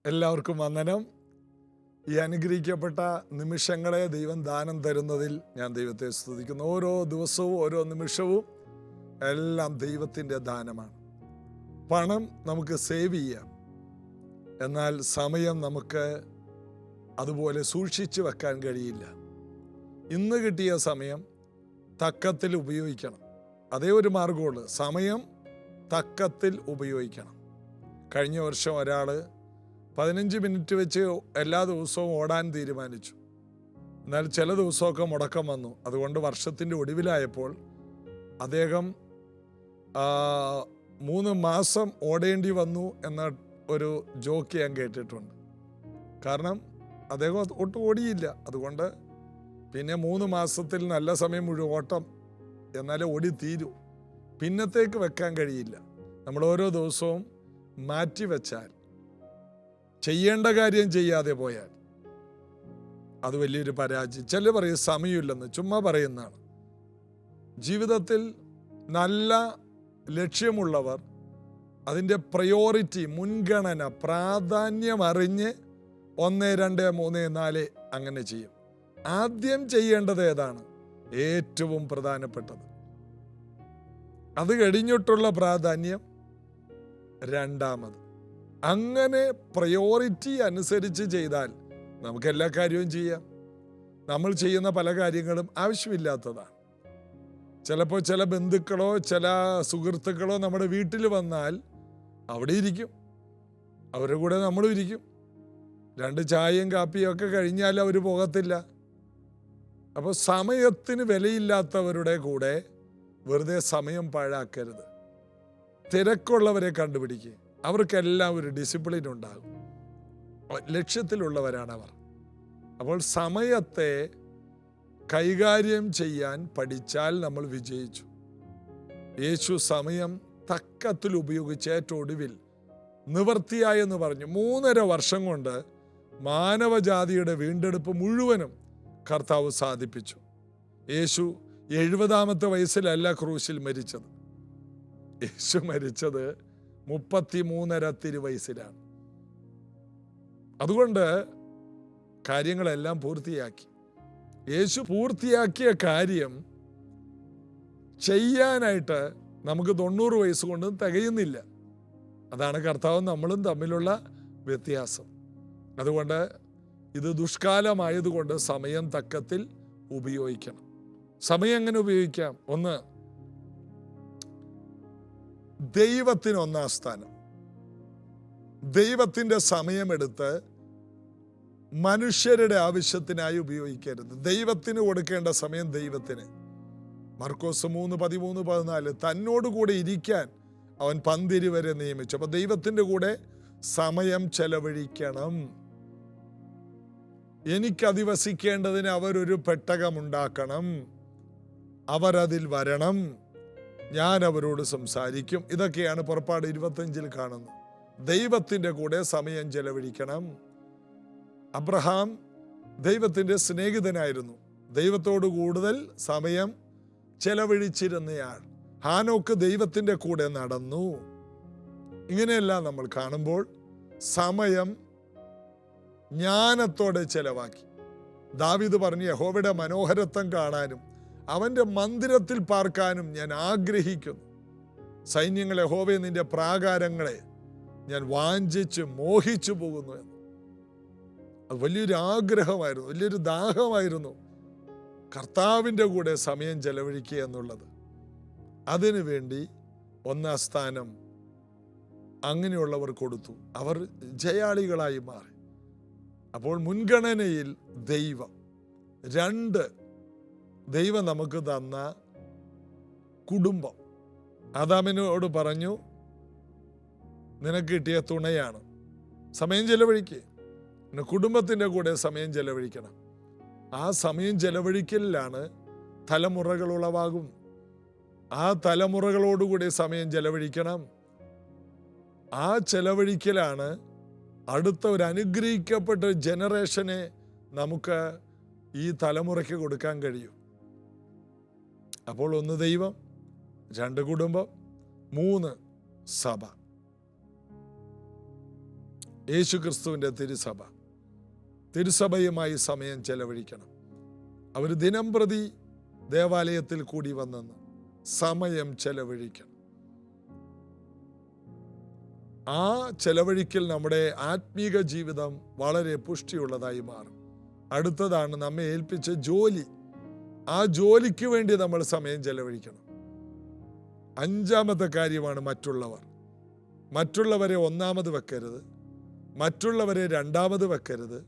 എല്ലാവർക്കും വന്ദനം. ഈ അനുഗ്രഹിക്കപ്പെട്ട നിമിഷങ്ങളെ ദൈവം ദാനം തരുന്നതിൽ ഞാൻ ദൈവത്തെ സ്തുതിക്കുന്നു. ഓരോ ദിവസവും ഓരോ നിമിഷവും എല്ലാം ദൈവത്തിൻ്റെ ദാനമാണ്. പണം നമുക്ക് സേവ് ചെയ്യാം, എന്നാൽ സമയം നമുക്ക് അതുപോലെ സൂക്ഷിച്ചു വെക്കാൻ കഴിയില്ല. ഇന്ന് കിട്ടിയ സമയം തക്കത്തിൽ ഉപയോഗിക്കണം. അതേ ഒരു മാർഗമുള്ളൂ, സമയം തക്കത്തിൽ ഉപയോഗിക്കണം. കഴിഞ്ഞ വർഷം ഒരാൾ 15 മിനിറ്റ് വെച്ച് എല്ലാ ദിവസവും ഓടാൻ തീരുമാനിച്ചു. എന്നാൽ ചില ദിവസമൊക്കെ മുടക്കം വന്നു. അതുകൊണ്ട് വർഷത്തിൻ്റെ ഒടുവിലായപ്പോൾ അദ്ദേഹം 3 മാസം ഓടേണ്ടി വന്നു എന്ന ഒരു ജോക്ക് ഞാൻ കേട്ടിട്ടുണ്ട്. കാരണം അദ്ദേഹം ഒട്ടും ഓടിയില്ല. അതുകൊണ്ട് പിന്നെ 3 മാസത്തിൽ നല്ല സമയം മുഴുവൻ ഓട്ടം, എന്നാലേ ഓടി തീരൂ. പിന്നത്തേക്ക് വെക്കാൻ കഴിയില്ല. നമ്മൾ ഓരോ ദിവസവും മാറ്റിവെച്ചാൽ, ചെയ്യേണ്ട കാര്യം ചെയ്യാതെ പോയാൽ അത് വലിയൊരു പരാജയം. ചില പറയും സമയമില്ലെന്ന്, ചുമ്മാ പറയുന്നതാണ്. ജീവിതത്തിൽ നല്ല ലക്ഷ്യമുള്ളവർ അതിൻ്റെ പ്രയോറിറ്റി, മുൻഗണന, പ്രാധാന്യം അറിഞ്ഞ് 1, 2, 3, 4 അങ്ങനെ ചെയ്യും. ആദ്യം ചെയ്യേണ്ടത് ഏതാണ്? ഏറ്റവും പ്രധാനപ്പെട്ടത്. അത് കഴിഞ്ഞിട്ടുള്ള പ്രാധാന്യം രണ്ടാമത്. അങ്ങനെ പ്രയോറിറ്റി അനുസരിച്ച് ചെയ്താൽ നമുക്ക് എല്ലാ കാര്യവും ചെയ്യാം. നമ്മൾ ചെയ്യുന്ന പല കാര്യങ്ങളും ആവശ്യമില്ലാത്തതാണ്. ചിലപ്പോൾ ചില ബന്ധുക്കളോ ചില സുഹൃത്തുക്കളോ നമ്മുടെ വീട്ടിൽ വന്നാൽ അവിടെ ഇരിക്കും, അവരുടെ കൂടെ നമ്മളും ഇരിക്കും. 2 ചായയും കാപ്പിയും ഒക്കെ കഴിഞ്ഞാൽ അവർ പോകത്തില്ല. അപ്പോൾ സമയത്തിന് വിലയില്ലാത്തവരുടെ കൂടെ വെറുതെ സമയം പാഴാക്കരുത്. തിരക്കുള്ളവരെ കണ്ടുപിടിക്കുക. അവർക്കെല്ലാം ഒരു ഡിസിപ്ലിൻ ഉണ്ടാകും. ലക്ഷ്യത്തിലുള്ളവരാണ് അവർ. അപ്പോൾ സമയത്തെ കൈകാര്യം ചെയ്യാൻ പഠിച്ചാൽ നമ്മൾ വിജയിച്ചു. യേശു സമയം തക്കത്തിൽ ഉപയോഗിച്ച് ഏറ്റവും ഒടുവിൽ നിവർത്തിയായെന്ന് പറഞ്ഞു 3.5 വർഷം കൊണ്ട് മാനവജാതിയുടെ വീണ്ടെടുപ്പ് മുഴുവനും കർത്താവ് സാധിപ്പിച്ചു. യേശു 70-ാമത്തെ വയസ്സിലല്ല ക്രൂശിൽ മരിച്ചത്. യേശു മരിച്ചത് 33.5 തിരുവയസ്സിലാണ്. അതുകൊണ്ട് കാര്യങ്ങളെല്ലാം പൂർത്തിയാക്കി. യേശു പൂർത്തിയാക്കിയ കാര്യം ചെയ്യാനായിട്ട് നമുക്ക് 90 വയസ്സ് കൊണ്ട് തികയുന്നില്ല. അതാണ് കർത്താവും നമ്മളും തമ്മിലുള്ള വ്യത്യാസം. അതുകൊണ്ട് ഇത് ദുഷ്കാലമായതുകൊണ്ട് സമയം തക്കത്തിൽ ഉപയോഗിക്കണം. സമയം എങ്ങനെ ഉപയോഗിക്കാം? 1, ദൈവത്തിന് 1-ാം സ്ഥാനം. ദൈവത്തിൻ്റെ സമയമെടുത്ത് മനുഷ്യരുടെ ആവശ്യത്തിനായി ഉപയോഗിക്കരുത്. ദൈവത്തിന് കൊടുക്കേണ്ട സമയം ദൈവത്തിന്. മർക്കോസ് 3:13-14 തന്നോടുകൂടെ ഇരിക്കാൻ അവൻ പന്തിരി വരെ നിയമിച്ചു. അപ്പൊ ദൈവത്തിൻ്റെ കൂടെ സമയം ചെലവഴിക്കണം. എനിക്കധിവസിക്കേണ്ടതിന് അവരൊരു പെട്ടകമുണ്ടാക്കണം, അവരതിൽ വരണം, ഞാൻ അവരോട് സംസാരിക്കും. ഇതൊക്കെയാണ് പുറപ്പാട് 25 കാണുന്നത്. ദൈവത്തിൻ്റെ കൂടെ സമയം ചെലവഴിക്കണം. അബ്രഹാം ദൈവത്തിൻ്റെ സ്നേഹിതനായിരുന്നു, ദൈവത്തോട് കൂടുതൽ സമയം ചെലവഴിച്ചിരുന്നയാൾ. ഹാനോക്ക് ദൈവത്തിൻ്റെ കൂടെ നടന്നു. ഇങ്ങനെയെല്ലാം നമ്മൾ കാണുമ്പോൾ സമയം ജ്ഞാനത്തോടെ ചെലവാക്കി. ദാവീദ് പറഞ്ഞു, യഹോവയുടെ മനോഹരത്വം കാണാനും അവൻ്റെ മന്ദിരത്തിൽ പാർക്കാനും ഞാൻ ആഗ്രഹിക്കുന്നു. സൈന്യങ്ങളെ, യഹോവേ, നിന്റെ പ്രാകാരങ്ങളെ ഞാൻ വാഞ്ചിച്ച് മോഹിച്ചു പോകുന്നു എന്ന്. അത് വലിയൊരു ആഗ്രഹമായിരുന്നു, വലിയൊരു ദാഹമായിരുന്നു കർത്താവിൻ്റെ കൂടെ സമയം ചെലവഴിക്കുക എന്നുള്ളത്. അതിനു വേണ്ടി 1-ാം സ്ഥാനം അങ്ങനെയുള്ളവർ കൊടുത്തു. അവർ ജയാളികളായി മാറി. അപ്പോൾ മുൻഗണനയിൽ ദൈവം. 2, ദൈവം നമുക്ക് തന്ന കുടുംബം. ആദാമിനോട് പറഞ്ഞു, നിനക്ക് കിട്ടിയ തുണയാണ്, സമയം ചെലവഴിക്കുക. പിന്നെ കുടുംബത്തിൻ്റെ കൂടെ സമയം ചെലവഴിക്കണം. ആ സമയം ചെലവഴിക്കലിലാണ് തലമുറകൾ ഉളവാകും. ആ തലമുറകളോടുകൂടി സമയം ചെലവഴിക്കണം. ആ ചെലവഴിക്കലാണ് അടുത്ത ഒരു അനുഗ്രഹിക്കപ്പെട്ട ജനറേഷനെ നമുക്ക് ഈ തലമുറയ്ക്ക് കൊടുക്കാൻ കഴിയും. അപ്പോൾ 1 ദൈവം, 2 കുടുംബം, 3 സഭ. യേശുക്രിസ്തുവിൻ്റെ തിരുസഭയുമായി സമയം ചെലവഴിക്കണം. അവർ ദിനം പ്രതി ദേവാലയത്തിൽ കൂടി വന്നെന്ന് സമയം ചെലവഴിക്കണം. ആ ചെലവഴിക്കൽ നമ്മുടെ ആത്മീക ജീവിതം വളരെ പുഷ്ടിയുള്ളതായി മാറും. അടുത്തതാണ് നമ്മെ ഏൽപ്പിച്ച ജോലി. ആ ജോലിക്ക് വേണ്ടി നമ്മൾ സമയം ചെലവഴിക്കണം. 5ാമത്തെ കാര്യമാണ് മറ്റുള്ളവരെ ഒന്നാമത് വെക്കരുത്, മറ്റുള്ളവരെ രണ്ടാമത് വെക്കരുത്.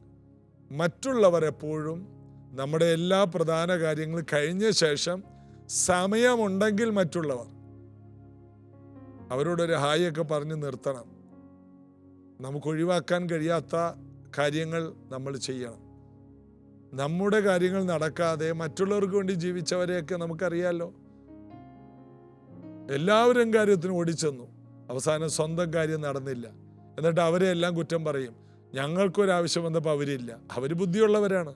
മറ്റുള്ളവരെപ്പോഴും നമ്മുടെ എല്ലാ പ്രധാന കാര്യങ്ങളും കഴിഞ്ഞ ശേഷം സമയമുണ്ടെങ്കിൽ മറ്റുള്ളവർ അവരോടൊരു ഹായൊക്കെ പറഞ്ഞ് നിർത്തണം. നമുക്ക് ഒഴിവാക്കാൻ കഴിയാത്ത കാര്യങ്ങൾ നമ്മൾ ചെയ്യണം. നമ്മുടെ കാര്യങ്ങൾ നടക്കാതെ മറ്റുള്ളവർക്ക് വേണ്ടി ജീവിച്ചവരെയൊക്കെ നമുക്കറിയാലോ. എല്ലാവരും കാര്യത്തിന് ഓടിച്ചെന്നു, അവസാനം സ്വന്തം കാര്യം നടന്നില്ല. എന്നിട്ട് അവരെ എല്ലാം കുറ്റം പറയും. ഞങ്ങൾക്കൊരാവശ്യം വന്നപ്പോൾ അവരില്ല. അവർ ബുദ്ധിയുള്ളവരാണ്,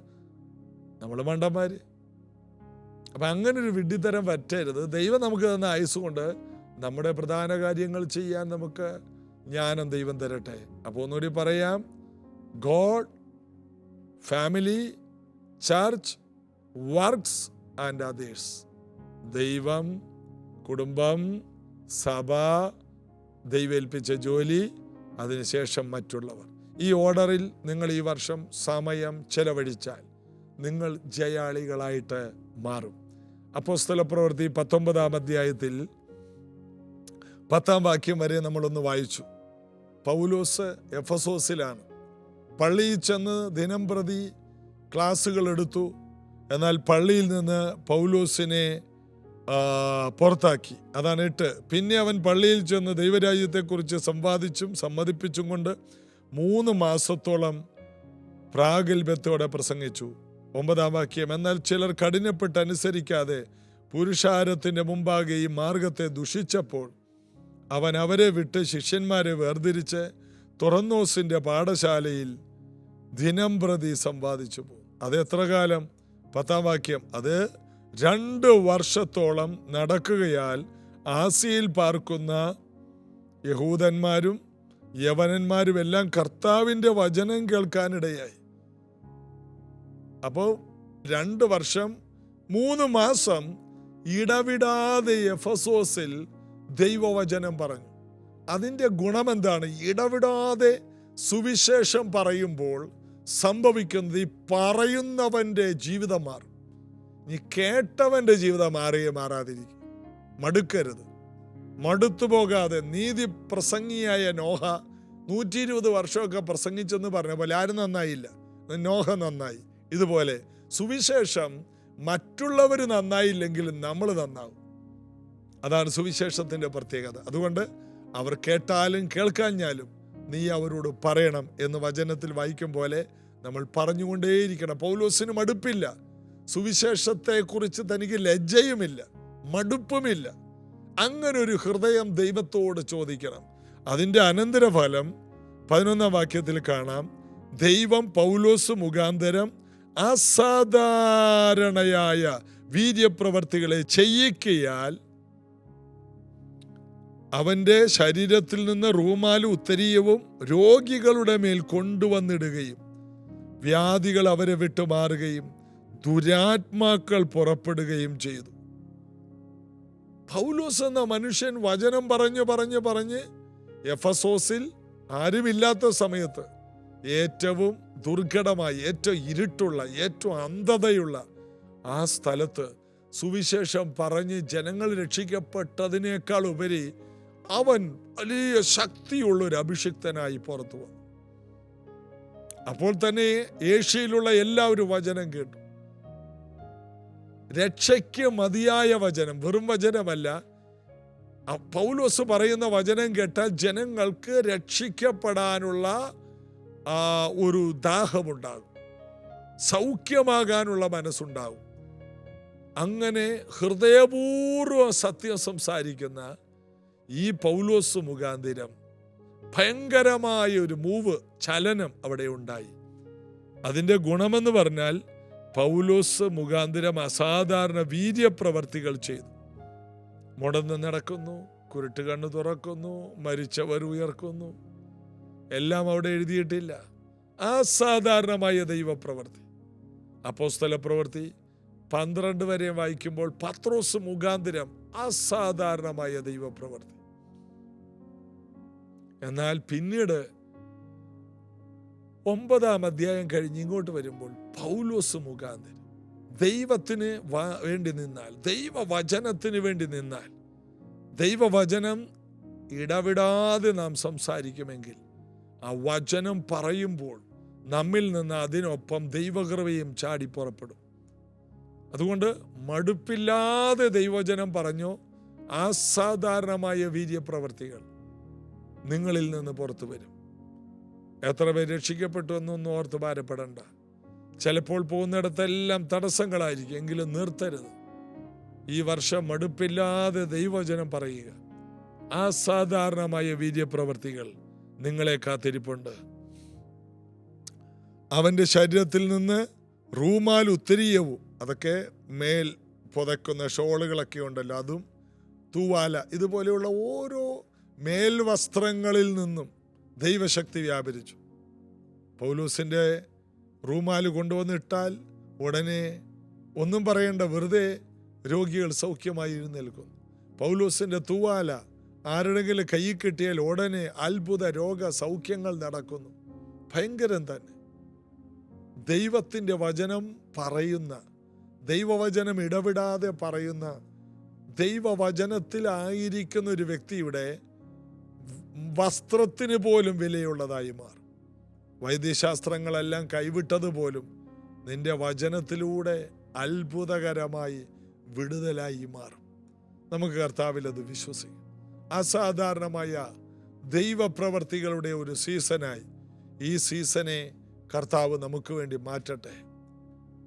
നമ്മൾ മണ്ടന്മാര്. അപ്പം അങ്ങനൊരു വിഡ്ഢിത്തരം പറ്റരുത്. ദൈവം നമുക്ക് തന്ന ആയുസ് കൊണ്ട് നമ്മുടെ പ്രധാന കാര്യങ്ങൾ ചെയ്യാൻ നമുക്ക് ജ്ഞാനം ദൈവം തരട്ടെ. അപ്പോൾ ഒന്നുകൂടി പറയാം, God, family, church, works and others. ദൈവം, കുടുംബം, സഭ, ദൈവേൽപ്പിച്ച ജോലി, അതിനുശേഷം മറ്റുള്ളവർ. ഈ ഓർഡറിൽ നിങ്ങൾ ഈ വർഷം സമയം ചെലവഴിച്ചാൽ നിങ്ങൾ ജയാളികളായിട്ട് മാറും. അപ്പോസ്തലപ്രവൃത്തി 19-ാം അധ്യായത്തിൽ 10-ാം വാക്യം വരെ നമ്മളൊന്ന് വായിച്ചു. പൗലോസ് എഫെസോസിലാണ്. പള്ളിയിൽ ചെന്ന് ദിനം പ്രതി ക്ലാസ്സുകൾ എടുത്തു. എന്നാൽ പള്ളിയിൽ നിന്ന് പൗലോസിനെ പുറത്താക്കി. അതാണ് 8. പിന്നെ അവൻ പള്ളിയിൽ ചെന്ന് ദൈവരാജ്യത്തെക്കുറിച്ച് സമ്മതിപ്പിച്ചും കൊണ്ട് 3 മാസത്തോളം പ്രാഗൽഭ്യത്തോടെ പ്രസംഗിച്ചു. 9-ാം വാക്യം, എന്നാൽ ചിലർ കഠിനപ്പെട്ട് അനുസരിക്കാതെ പുരുഷാരത്തിൻ്റെ മുമ്പാകെ ഈ മാർഗത്തെ ദുഷിച്ചപ്പോൾ അവൻ അവരെ വിട്ട് ശിഷ്യന്മാരെ വേർതിരിച്ച് തുറന്നോസിൻ്റെ പാഠശാലയിൽ ദിനം പ്രതി സമ്പാദിച്ചു പോകും. അത് എത്ര കാലം? 10-ാം വാക്യം, അത് 2 വർഷത്തോളം നടക്കുകയാൽ ആസിയയിൽ പാർക്കുന്ന യഹൂദന്മാരും യവനന്മാരും എല്ലാം കർത്താവിൻ്റെ വചനം കേൾക്കാനിടയായി. അപ്പോൾ 2 വർഷം 3 മാസം ഇടവിടാതെ എഫെസോസിൽ ദൈവവചനം പറഞ്ഞു. അതിൻ്റെ ഗുണമെന്താണ്? ഇടവിടാതെ സുവിശേഷം പറയുമ്പോൾ സംഭവിക്കുന്നത് ഈ പറയുന്നവൻ്റെ ജീവിതം മാറും. നീ കേട്ടവൻ്റെ ജീവിതം മാറാതിരിക്കും. മടുക്കരുത്. മടുത്തു പോകാതെ. നീതി പ്രസംഗിയായ നോഹ 120 വർഷമൊക്കെ പ്രസംഗിച്ചെന്ന് പറഞ്ഞ പോലെ ആരും നന്നായില്ല, നോഹ നന്നായി. ഇതുപോലെ സുവിശേഷം മറ്റുള്ളവർ നന്നായില്ലെങ്കിലും നമ്മൾ നന്നാവും. അതാണ് സുവിശേഷത്തിൻ്റെ പ്രത്യേകത. അതുകൊണ്ട് അവർ കേട്ടാലും കേൾക്കാഞ്ഞാലും നീ അവരോട് പറയണം എന്ന് വചനത്തിൽ വായിക്കും പോലെ നമ്മൾ പറഞ്ഞുകൊണ്ടേയിരിക്കണം. പൗലോസിന് മടുപ്പില്ല. സുവിശേഷത്തെക്കുറിച്ച് തനിക്ക് ലജ്ജയുമില്ല, മടുപ്പുമില്ല. അങ്ങനൊരു ഹൃദയം ദൈവത്തോട് ചോദിക്കണം. അതിൻ്റെ അനന്തരഫലം 11-ാം വാക്യത്തിൽ കാണാം. ദൈവം പൗലോസ് മുഖാന്തരം അസാധാരണയായ വീര്യപ്രവർത്തികളെ ചെയ്യിക്കയാൽ അവൻ്റെ ശരീരത്തിൽ നിന്ന് റൂമാലും ഉത്തരീയവും രോഗികളുടെ മേൽ കൊണ്ടുവന്നിടുകയും വ്യാധികൾ അവരെ വിട്ടുമാറുകയും ദുരാത്മാക്കൾ പുറപ്പെടുകയും ചെയ്തു. പൗലോസ് എന്ന മനുഷ്യൻ വചനം പറഞ്ഞ് എഫെസോസിൽ ആരുമില്ലാത്ത സമയത്ത് ഏറ്റവും ദുർഘടമായി, ഏറ്റവും ഇരുട്ടുള്ള, ഏറ്റവും അന്ധതയുള്ള ആ സ്ഥലത്ത് സുവിശേഷം പറഞ്ഞ് ജനങ്ങൾ രക്ഷിക്കപ്പെട്ടതിനേക്കാൾ ഉപരി അവൻ വലിയ ശക്തിയുള്ളൊരു അഭിഷിക്തനായി പുറത്തു വന്നു. അപ്പോൾ തന്നെ ഏഷ്യയിലുള്ള എല്ലാവരും വചനം കേട്ടു. രക്ഷയ്ക്ക് മതിയായ വചനം, വെറും വചനമല്ല. പൗലോസ് പറയുന്ന വചനം കേട്ടാൽ ജനങ്ങൾക്ക് രക്ഷിക്കപ്പെടാനുള്ള ഒരു ദാഹമുണ്ടാകും, സൗഖ്യമാകാനുള്ള മനസ്സുണ്ടാകും. അങ്ങനെ ഹൃദയപൂർവ്വം സത്യം സംസാരിക്കുന്ന ഈ പൗലോസ് മുഖാന്തരം ഭയങ്കരമായ ഒരു ചലനം അവിടെ ഉണ്ടായി. അതിൻ്റെ ഗുണമെന്ന് പറഞ്ഞാൽ പൗലോസ് മുഖാന്തരം അസാധാരണ വീര്യപ്രവർത്തികൾ ചെയ്തു. മുടന്ന് നടക്കുന്നു, കുരുട്ട് കണ്ണ് തുറക്കുന്നു, മരിച്ചവർ ഉയർക്കുന്നു. എല്ലാം അവിടെ എഴുതിയിട്ടില്ല. അസാധാരണമായ ദൈവപ്രവൃത്തി. അപ്പോസ്തല പ്രവൃത്തി 12 വരെ വായിക്കുമ്പോൾ പത്രോസ് മുഖാന്തരം അസാധാരണമായ ദൈവപ്രവൃത്തി. എന്നാൽ പിന്നീട് 9-ാം അധ്യായം കഴിഞ്ഞ് ഇങ്ങോട്ട് വരുമ്പോൾ പൗലോസ് മുഖാന്തരം ദൈവത്തിന് വേണ്ടി നിന്നാൽ, ദൈവവചനത്തിന് വേണ്ടി നിന്നാൽ, ദൈവവചനം ഇടവിടാതെ നാം സംസാരിക്കുമെങ്കിൽ ആ വചനം പറയുമ്പോൾ നമ്മിൽ നിന്ന് അതിനൊപ്പം ദൈവകൃപയും ചാടി പുറപ്പെടും. അതുകൊണ്ട് മടുപ്പില്ലാതെ ദൈവവചനം പറഞ്ഞു അസാധാരണമായ വീര്യപ്രവർത്തികൾ നിങ്ങളിൽ നിന്ന് പുറത്തു വരും. എത്ര പേര് രക്ഷിക്കപ്പെട്ടു എന്നൊന്നും ഓർത്ത് ഭാരപ്പെടണ്ട. ചിലപ്പോൾ പോകുന്നിടത്തെല്ലാം തടസ്സങ്ങളായിരിക്കും, എങ്കിലും നിർത്തരുത്. ഈ വർഷം മടുപ്പില്ലാതെ ദൈവവചനം പറയുക. അസാധാരണമായ വീര്യപ്രവർത്തികൾ നിങ്ങളെ കാത്തിരിപ്പുണ്ട്. അവൻ്റെ ശരീരത്തിൽ നിന്ന് റൂമാൽ ഉത്തരീയവും, അതൊക്കെ മേൽ പുതക്കുന്ന ഷോളുകളൊക്കെ ഉണ്ടല്ലോ, അതും തൂവാല, ഇതുപോലെയുള്ള ഓരോ മേൽവസ്ത്രങ്ങളിൽ നിന്നും ദൈവശക്തി വ്യാപരിച്ചു. പൗലോസിൻ്റെ റൂമാൽ കൊണ്ടുവന്നിട്ടാൽ ഉടനെ ഒന്നും പറയേണ്ട, വെറുതെ രോഗികൾ സൗഖ്യമായി എഴുന്നേൽക്കുന്നു. പൗലോസിൻ്റെ തൂവാല ആരുടെങ്കിലും കൈ കിട്ടിയാൽ ഉടനെ അത്ഭുത രോഗ സൗഖ്യങ്ങൾ നടക്കുന്നു. ഭയങ്കരം തന്നെ. ദൈവത്തിൻ്റെ വചനം പറയുന്ന, ദൈവവചനം ഇടവിടാതെ പറയുന്ന, ദൈവവചനത്തിലായിരിക്കുന്ന ഒരു വ്യക്തിയുടെ വസ്ത്രത്തിന് പോലും വിലയുള്ളതായി മാറും. വൈദ്യശാസ്ത്രങ്ങളെല്ലാം കൈവിട്ടതുപോലും നിന്റെ വചനത്തിലൂടെ അത്ഭുതകരമായി വിടുതലായി മാറും. നമുക്ക് കർത്താവിൽ അത് വിശ്വസിക്കും. അസാധാരണമായ ദൈവപ്രവർത്തികളുടെ ഒരു സീസണായി ഈ സീസണെ കർത്താവ് നമുക്ക് വേണ്ടി മാറ്റട്ടെ.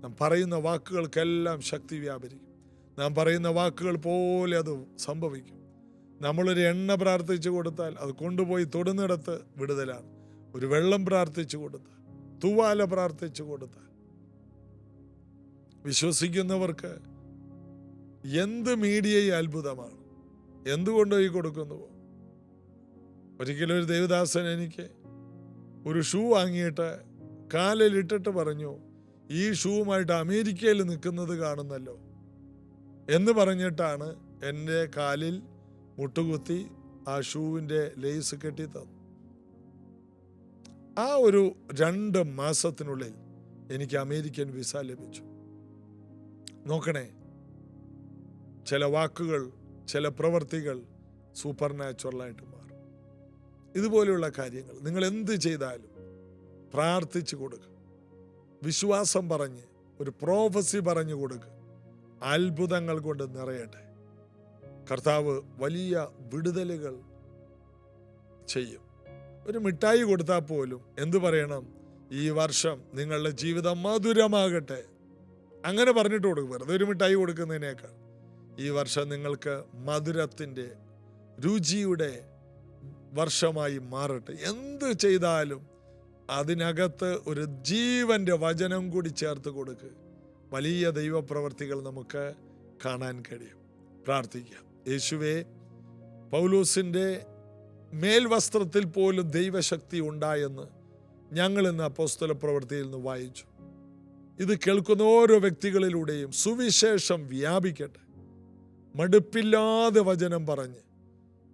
നാം പറയുന്ന വാക്കുകൾക്കെല്ലാം ശക്തി വ്യാപരിക്കും. നാം പറയുന്ന വാക്കുകൾ പോലെ അത് സംഭവിക്കും. നമ്മളൊരു എണ്ണ പ്രാർത്ഥിച്ചു കൊടുത്താൽ അത് കൊണ്ടുപോയി തൊടുന്നിടത്ത് വിടുതലാണ്. ഒരു വെള്ളം പ്രാർത്ഥിച്ചു കൊടുത്താൽ, തൂവാല പ്രാർത്ഥിച്ചു കൊടുത്താൽ, വിശ്വസിക്കുന്നവർക്ക് എന്ത് മീഡിയയും അത്ഭുതമാണ്. എന്തുകൊണ്ടോ ഈ കൊടുക്കുന്നുവോ? ഒരിക്കലും ഒരു ദേവദാസൻ എനിക്ക് ഒരു ഷൂ വാങ്ങിയിട്ട് കാലിലിട്ടിട്ട് പറഞ്ഞു, ഈ ഷൂവുമായിട്ട് അമേരിക്കയിൽ നിൽക്കുന്നത് കാണുന്നല്ലോ എന്ന് പറഞ്ഞിട്ടാണ് എൻ്റെ കാലിൽ മുട്ടുകുത്തി ആ ഷൂവിൻ്റെ ലേസ് കെട്ടി തന്നു. ആ ഒരു 2 മാസത്തിനുള്ളിൽ എനിക്ക് അമേരിക്കൻ വിസ ലഭിച്ചു. നോക്കണേ, ചില വാക്കുകൾ, ചില പ്രവൃത്തികൾ സൂപ്പർ നാച്ചുറലായിട്ട് മാറും. ഇതുപോലെയുള്ള കാര്യങ്ങൾ നിങ്ങൾ എന്ത് ചെയ്താലും പ്രാർത്ഥിച്ചു കൊടുക്കുക. വിശ്വാസം പറഞ്ഞ് ഒരു പ്രോഫസി പറഞ്ഞു കൊടുക്കുക. അത്ഭുതങ്ങൾ കൊണ്ട് നിറയട്ടെ. കർത്താവ് വലിയ വിടുതലുകൾ ചെയ്യും. ഒരു മിഠായി കൊടുത്താൽ പോലും എന്തു പറയണം? ഈ വർഷം നിങ്ങളുടെ ജീവിതം മധുരമാകട്ടെ. അങ്ങനെ പറഞ്ഞിട്ട് കൊടുക്കും. വെറുതെ ഒരു മിഠായി കൊടുക്കുന്നതിനേക്കാൾ ഈ വർഷം നിങ്ങൾക്ക് മധുരത്തിൻ്റെ, രുചിയുടെ വർഷമായി മാറട്ടെ. എന്ത് ചെയ്താലും അതിനകത്ത് ഒരു ജീവന്റെ വചനം കൂടി ചേർത്ത് കൊടുക്കുക. വലിയ ദൈവപ്രവർത്തികൾ നമുക്ക് കാണാൻ കഴിയും. പ്രാർത്ഥിക്കാം. യേശുവേ, പൗലോസിൻ്റെ മേൽവസ്ത്രത്തിൽ പോലും ദൈവശക്തി ഉണ്ടായെന്ന് ഞങ്ങൾ ഇന്ന് അപ്പോസ്തല പ്രവൃത്തിയിൽ നിന്ന് വായിച്ചു. ഇത് കേൾക്കുന്ന ഓരോ വ്യക്തികളിലൂടെയും സുവിശേഷം വ്യാപിക്കട്ടെ. മടുപ്പില്ലാതെ വചനം പറഞ്ഞ്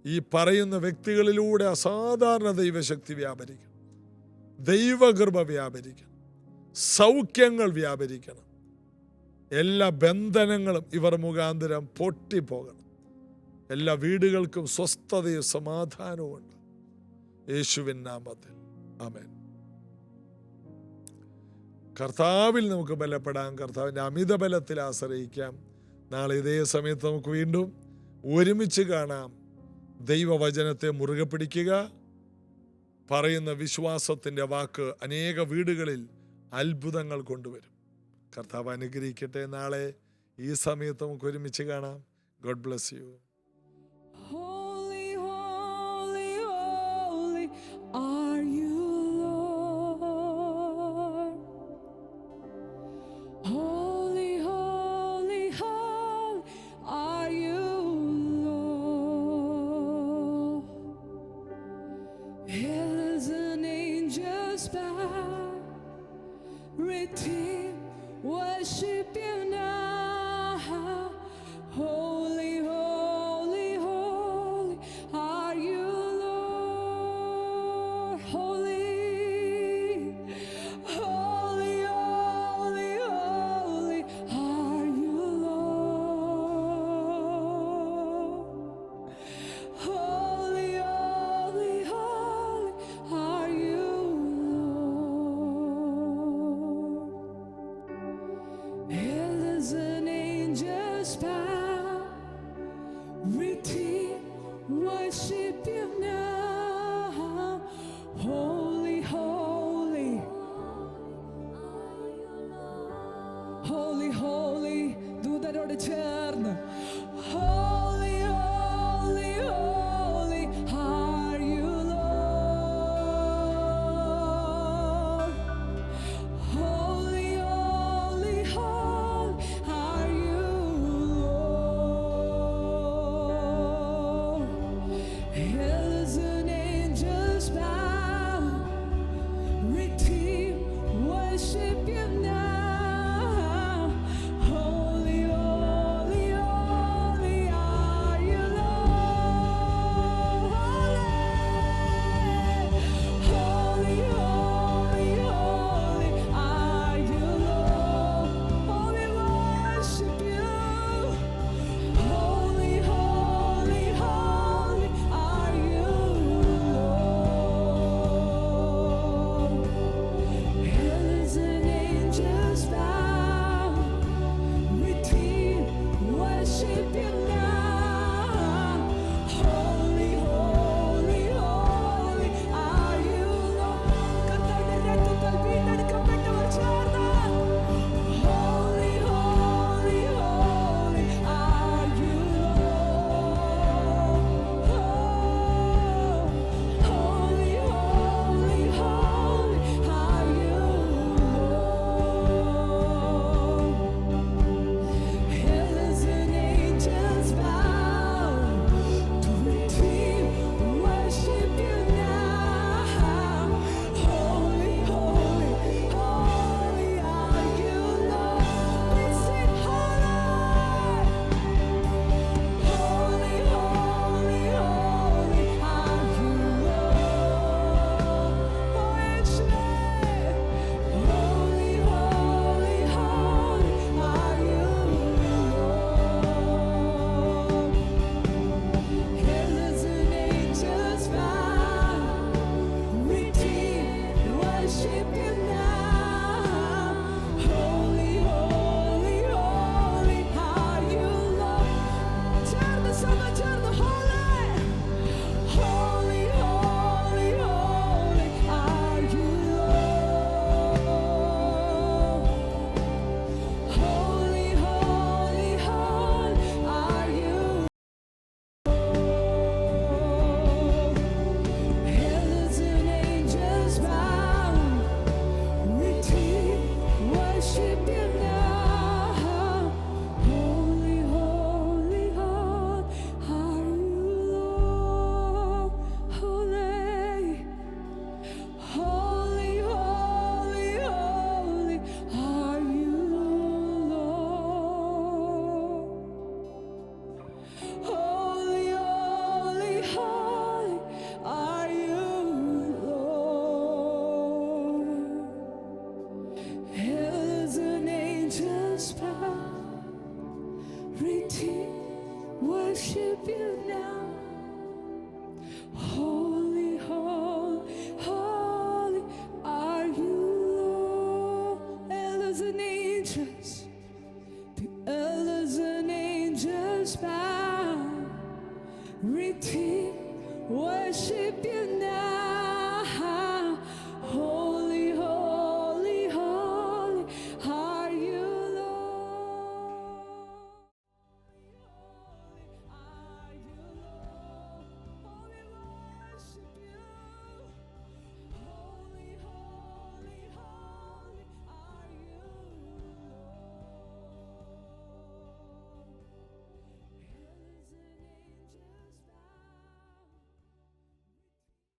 ഈ പറയുന്ന വ്യക്തികളിലൂടെ അസാധാരണ ദൈവശക്തി വ്യാപരിക്കണം. ദൈവകൃപ വ്യാപരിക്കണം. സൗഖ്യങ്ങൾ വ്യാപരിക്കണം. എല്ലാ ബന്ധനങ്ങളും ഇവർ മുഖാന്തരം പൊട്ടിപ്പോകണം. എല്ലാ വീടുകൾക്കും സ്വസ്ഥതയും സമാധാനവും ഉണ്ട്. യേശുവിൻ നാമത്തിൽ ആമേൻ. കർത്താവിൽ നമുക്ക് ബലപ്പെടാം. കർത്താവിൻ്റെ അമിത ബലത്തിൽ ആശ്രയിക്കാം. നാളെ ഇതേ സമയത്ത് നമുക്ക് വീണ്ടും ഒരുമിച്ച് കാണാം. ദൈവവചനത്തെ മുറുകെ പിടിക്കുക. പറയുന്ന വിശ്വാസത്തിൻ്റെ വാക്ക് അനേക വീടുകളിൽ അത്ഭുതങ്ങൾ കൊണ്ടുവരും. കർത്താവ് അനുഗ്രഹിക്കട്ടെ. നാളെ ഈ സമയത്ത് നമുക്ക് ഒരുമിച്ച് കാണാം. God bless you. Holy, holy, holy are you, Lord. Holy, holy, holy are you, Lord. Heaven redeem, worship you now. Holy, holy, holy are you, Lord. Holy, holy, holy, holy are you, Lord. Holy, holy, holy are you, Lord. Elders and angels bow, redeem, worship you now. Holy, holy, holy, holy, ദൂതരോട് ചേർന്ന് holy, holy, holy are you, Lord. Holy, holy, holy are you, Lord. Elders and angels bow, redeem, worship you now. Holy, holy, holy are you, Lord. Holy, holy, holy are you, Lord. Oh, we worship you. Holy, holy, holy are you, Lord. Elders and angels bow, redeem, worship you now. Holy, holy, holy are you, Lord. കർത്താവിന്റെ രക്തത്താൽ വീണ്ടെടുക്കപ്പെട്ടവർ ചേർന്ന് Holy, holy, holy are you, Lord. Holy, holy, holy are you, Lord. Elders and angels bow to redeem, worship you now. Holy, holy, holy are you, Lord. We sing holy. Holy, holy, holy are you, Lord. Oh, each day. Holy, holy, holy are you, Lord. Elders and angels bow, redeem, worship you